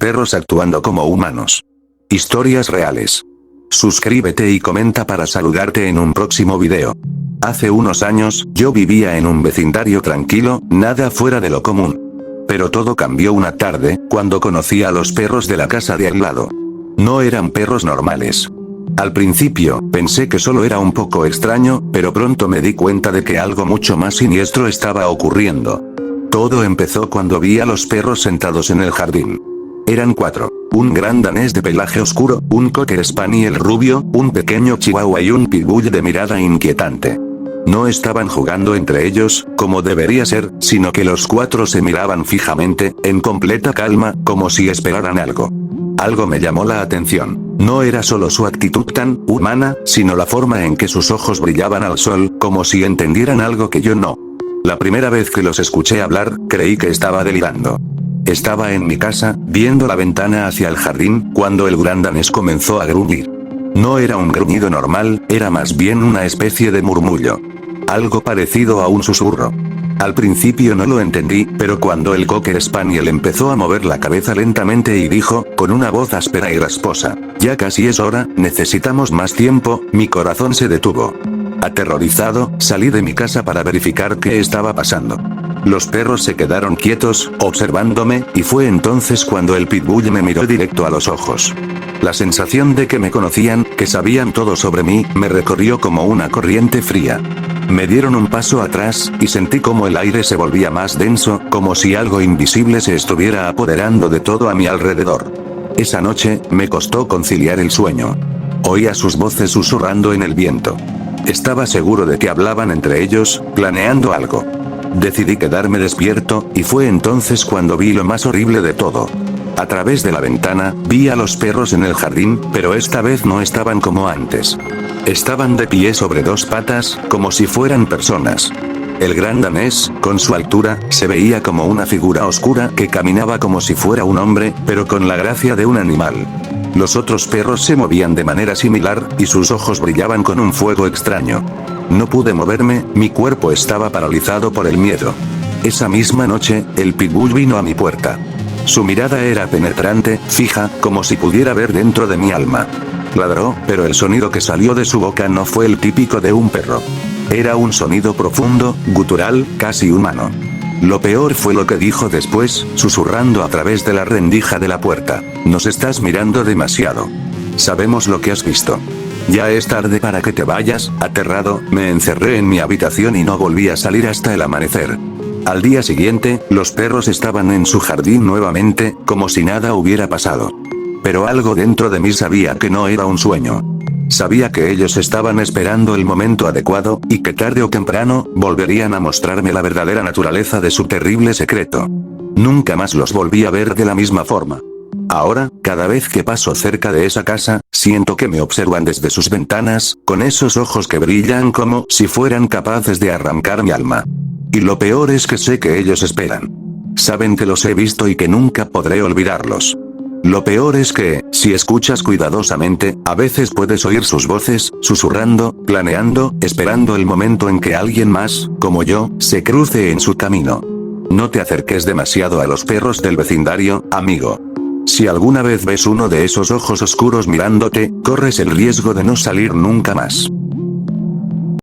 Perros actuando como humanos. Historias reales. Suscríbete y comenta para saludarte en un próximo video. Hace unos años, yo vivía en un vecindario tranquilo, nada fuera de lo común. Pero todo cambió una tarde, cuando conocí a los perros de la casa de al lado. No eran perros normales. Al principio, pensé que solo era un poco extraño, pero pronto me di cuenta de que algo mucho más siniestro estaba ocurriendo. Todo empezó cuando vi a los perros sentados en el jardín. Eran 4. Un gran danés de pelaje oscuro, un cocker spaniel rubio, un pequeño chihuahua y un pitbull de mirada inquietante. No estaban jugando entre ellos, como debería ser, sino que los 4 se miraban fijamente, en completa calma, como si esperaran algo. Algo me llamó la atención. No era solo su actitud tan humana, sino la forma en que sus ojos brillaban al sol, como si entendieran algo que yo no. La primera vez que los escuché hablar, creí que estaba delirando. Estaba en mi casa, viendo la ventana hacia el jardín, cuando el gran danés comenzó a gruñir. No era un gruñido normal, era más bien una especie de murmullo. Algo parecido a un susurro. Al principio no lo entendí, pero cuando el cocker spaniel empezó a mover la cabeza lentamente y dijo, con una voz áspera y rasposa, «Ya casi es hora, necesitamos más tiempo», mi corazón se detuvo. Aterrorizado, salí de mi casa para verificar qué estaba pasando. Los perros se quedaron quietos, observándome, y fue entonces cuando el pitbull me miró directo a los ojos. La sensación de que me conocían, que sabían todo sobre mí, me recorrió como una corriente fría. Me dieron un paso atrás, y sentí como el aire se volvía más denso, como si algo invisible se estuviera apoderando de todo a mi alrededor. Esa noche, me costó conciliar el sueño. Oía sus voces susurrando en el viento. Estaba seguro de que hablaban entre ellos, planeando algo. Decidí quedarme despierto, y fue entonces cuando vi lo más horrible de todo. A través de la ventana, vi a los perros en el jardín, pero esta vez no estaban como antes. Estaban de pie sobre 2 patas, como si fueran personas. El gran danés, con su altura, se veía como una figura oscura que caminaba como si fuera un hombre, pero con la gracia de un animal. Los otros perros se movían de manera similar, y sus ojos brillaban con un fuego extraño. No pude moverme, mi cuerpo estaba paralizado por el miedo. Esa misma noche, el pitbull vino a mi puerta. Su mirada era penetrante, fija, como si pudiera ver dentro de mi alma. Ladró, pero el sonido que salió de su boca no fue el típico de un perro. Era un sonido profundo, gutural, casi humano. Lo peor fue lo que dijo después, susurrando a través de la rendija de la puerta. «Nos estás mirando demasiado. Sabemos lo que has visto. Ya es tarde para que te vayas». Aterrado, me encerré en mi habitación y no volví a salir hasta el amanecer. Al día siguiente, los perros estaban en su jardín nuevamente, como si nada hubiera pasado. Pero algo dentro de mí sabía que no era un sueño. Sabía que ellos estaban esperando el momento adecuado, y que tarde o temprano, volverían a mostrarme la verdadera naturaleza de su terrible secreto. Nunca más los volví a ver de la misma forma. Ahora, cada vez que paso cerca de esa casa, siento que me observan desde sus ventanas, con esos ojos que brillan como si fueran capaces de arrancar mi alma. Y lo peor es que sé que ellos esperan. Saben que los he visto y que nunca podré olvidarlos. Lo peor es que, si escuchas cuidadosamente, a veces puedes oír sus voces, susurrando, planeando, esperando el momento en que alguien más, como yo, se cruce en su camino. No te acerques demasiado a los perros del vecindario, amigo. Si alguna vez ves uno de esos ojos oscuros mirándote, corres el riesgo de no salir nunca más.